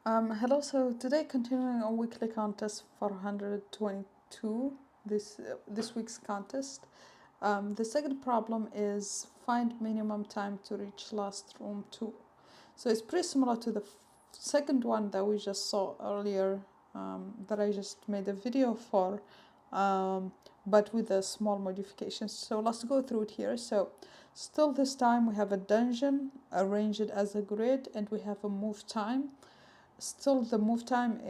Hello, so today continuing a weekly contest for 122, this week's contest. The second problem is find minimum time to reach last room 2. So it's pretty similar to the second one that we just saw earlier, that I just made a video for, but with a small modification. So let's go through it here. So still this time we have a dungeon, arrange it as a grid, and we have a move time. Still the move time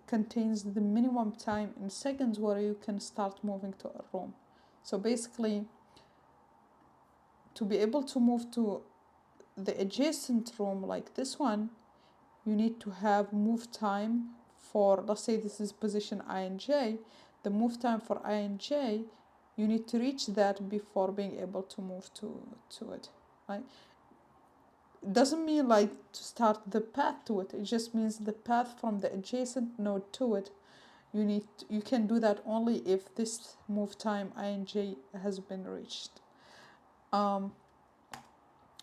contains the minimum time in seconds where you can start moving to a room. So basically, to be able to move to the adjacent room like this one, you need to have move time for, let's say this is position I and J, the move time for I and J, you need to reach that before being able to move to it, right? It doesn't mean like to start the path to it, it just means the path from the adjacent node to it. You can do that only if this move time I and J has been reached. And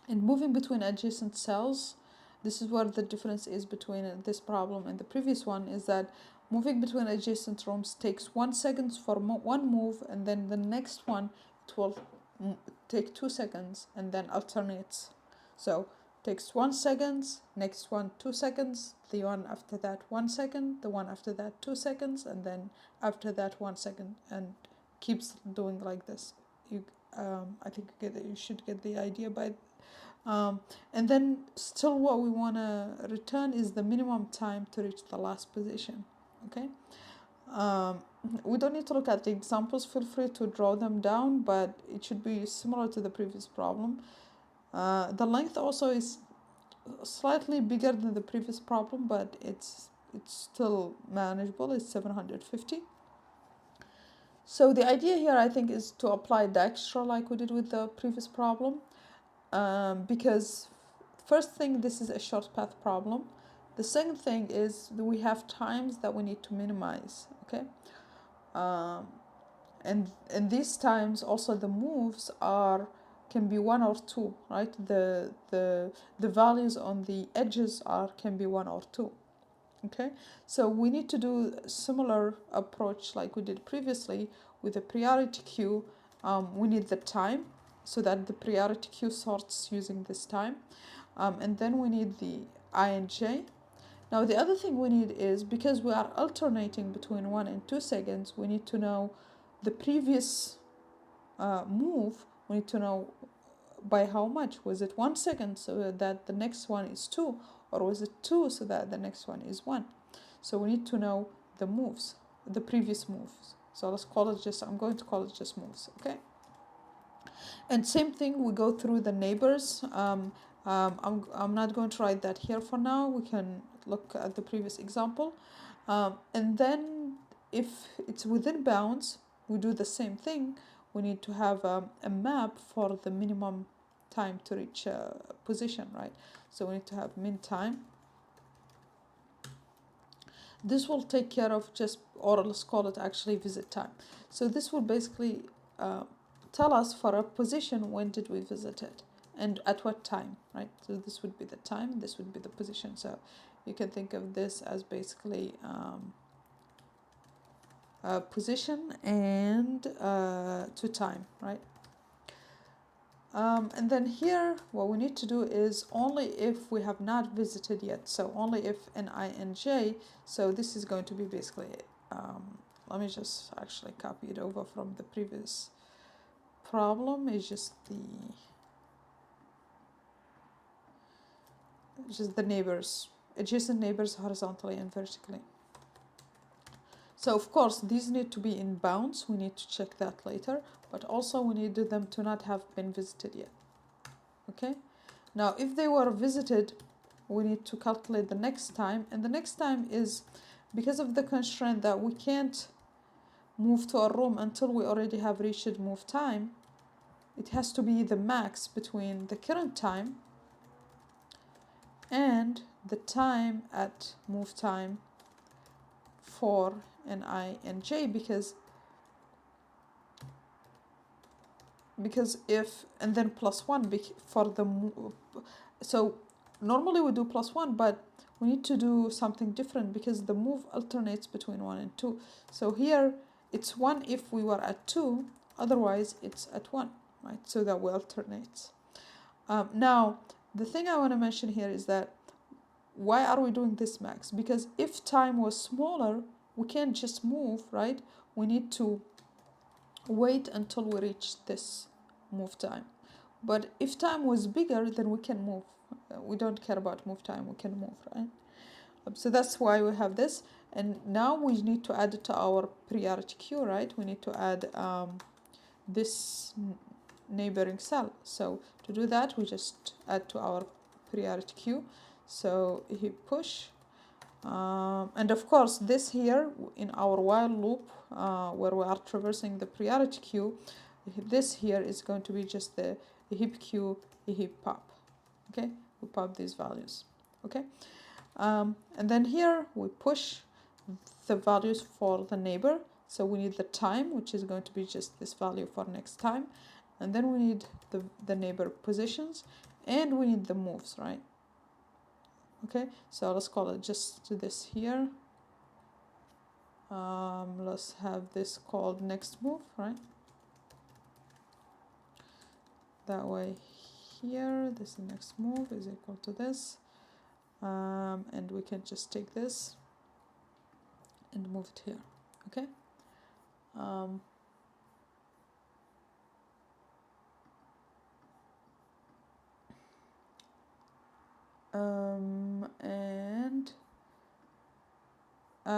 moving between adjacent cells, this is where the difference is between this problem and the previous one, is that moving between adjacent rooms takes 1 second for one move, and then the next one it will take 2 seconds and then alternates. So takes 1 second, next one 2 seconds, the one after that 1 second, the one after that 2 seconds, and then after that 1 second, and keeps doing like this. I think you should get the idea by. And then still what we want to return is the minimum time to reach the last position. Okay. We don't need to look at the examples, feel free to draw them down, but it should be similar to the previous problem. The length also is slightly bigger than the previous problem, but it's still manageable. It's 750. So the idea here, I think, is to apply Dijkstra like we did with the previous problem, because first thing, this is a short path problem. The second thing is we have times that we need to minimize. Okay, and these times also the moves can be 1 or 2, right? The values on the edges can be 1 or 2. Okay, so we need to do a similar approach like we did previously with the priority queue. We need the time so that the priority queue sorts using this time, and then we need the I and J. Now the other thing we need is, because we are alternating between 1 and 2 seconds, we need to know the previous move. We need to know by how much. Was it 1 second so that the next one is 2, or was it 2 so that the next one is 1? So we need to know the moves, the previous moves. So let's call it just, I'm going to call it just moves, okay? And same thing, we go through the neighbors. I'm not going to write that here for now. We can look at the previous example. And then if it's within bounds, we do the same thing. We need to have a map for the minimum time to reach a position, right? So we need to have min time. This will take care of just, or let's call it actually visit time. So this will basically tell us for a position when did we visit it and at what time, right? So this would be the time, this would be the position. So you can think of this as basically position and to time, right? And then here, what we need to do is only if we have not visited yet. So only if n, I, and j. So this is going to be basically, let me just actually copy it over from the previous problem. It's just the neighbors, adjacent neighbors horizontally and vertically. So of course, these need to be in bounds. We need to check that later, but also we need them to not have been visited yet. Okay, now if they were visited, we need to calculate the next time, and the next time is, because of the constraint that we can't move to a room until we already have reached move time, it has to be the max between the current time and the time at move time for n, I, and j, because if, and then plus 1 for the, so normally we do plus 1, but we need to do something different because the move alternates between 1 and 2. So here it's 1 if we were at 2, otherwise it's at 1, right? So that we alternate. Now, the thing I want to mention here is that why are we doing this max? Because if time was smaller, we can't just move, right? We need to wait until we reach this move time. But if time was bigger, then we can move. We don't care about move time, we can move, right? So that's why we have this. And now we need to add it to our priority queue, right? We need to add this neighboring cell. So to do that, we just add to our priority queue. So hit push. And of course, this here in our while loop, where we are traversing the priority queue, this here is going to be just the heap queue, heap pop. Okay, we pop these values. Okay, and then here we push the values for the neighbor. So we need the time, which is going to be just this value for next time, and then we need the neighbor positions, and we need the moves, right? Okay, so let's call it just this here. Let's have this called next move, right? That way here, this next move is equal to this. And we can just take this and move it here, okay?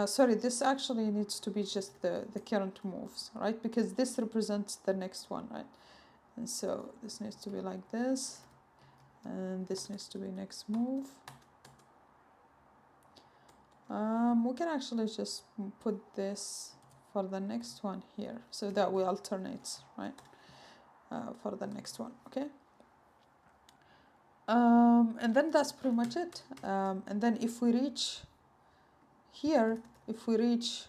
Sorry, this actually needs to be just the current moves, right? Because this represents the next one, right? And so this needs to be like this, and this needs to be next move. We can actually just put this for the next one here, so that we alternate, right? For the next one, okay? And then that's pretty much it. And then if we reach here, if we reach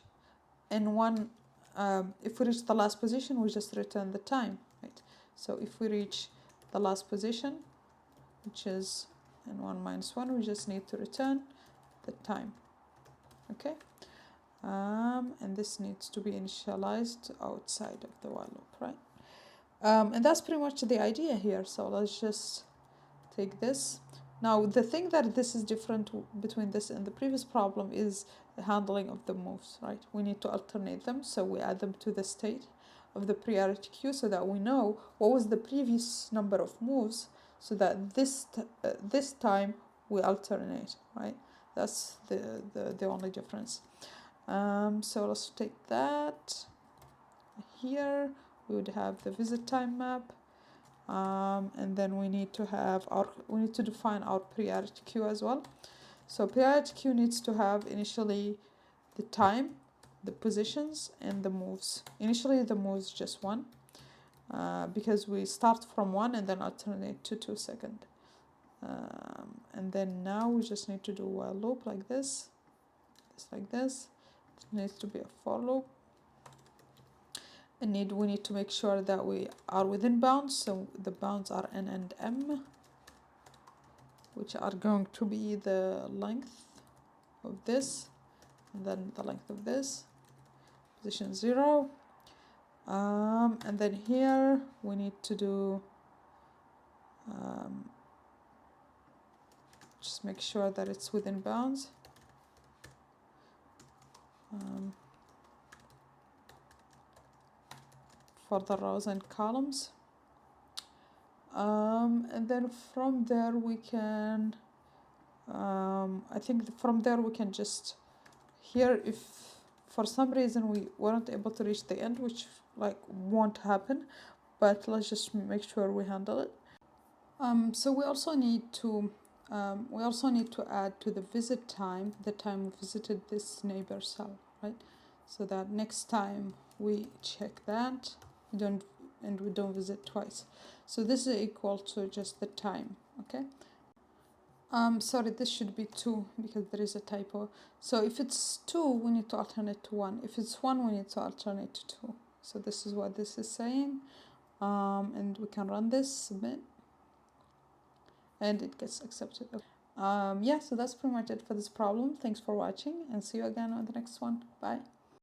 if we reach the last position, we just return the time, right? So if we reach the last position, which is n1 minus 1, we just need to return the time, okay? And this needs to be initialized outside of the while loop, right? And that's pretty much the idea here. So let's just take this. Now, the thing that this is different between this and the previous problem is the handling of the moves, right? We need to alternate them, so we add them to the state of the priority queue so that we know what was the previous number of moves, so that this time we alternate, right? That's the only difference. So let's take that. Here we would have the visit time map. And then we need to define our priority queue as well. So priority queue needs to have initially the time, the positions, and the moves. Initially the moves just 1, because we start from 1 and then alternate to 2 seconds. And then now we just need to do a while loop like this, like this. It needs to be a for loop. And we need to make sure that we are within bounds, so the bounds are n and m, which are going to be the length of this, and then the length of this, position 0. And then here we need to do, just make sure that it's within bounds. For the rows and columns. And then from there we can, I think from there we can just, here if for some reason we weren't able to reach the end, which like won't happen, but let's just make sure we handle it. So we also need to add to the visit time the time we visited this neighbor cell, right? So that next time we check that, we don't visit twice. So this is equal to just the time, okay? Sorry, this should be 2 because there is a typo. So if it's 2, we need to alternate to 1. If it's 1, we need to alternate to 2. So this is what this is saying. And we can run this, submit, and it gets accepted. Yeah, so that's pretty much it for this problem. Thanks for watching and see you again on the next one. Bye.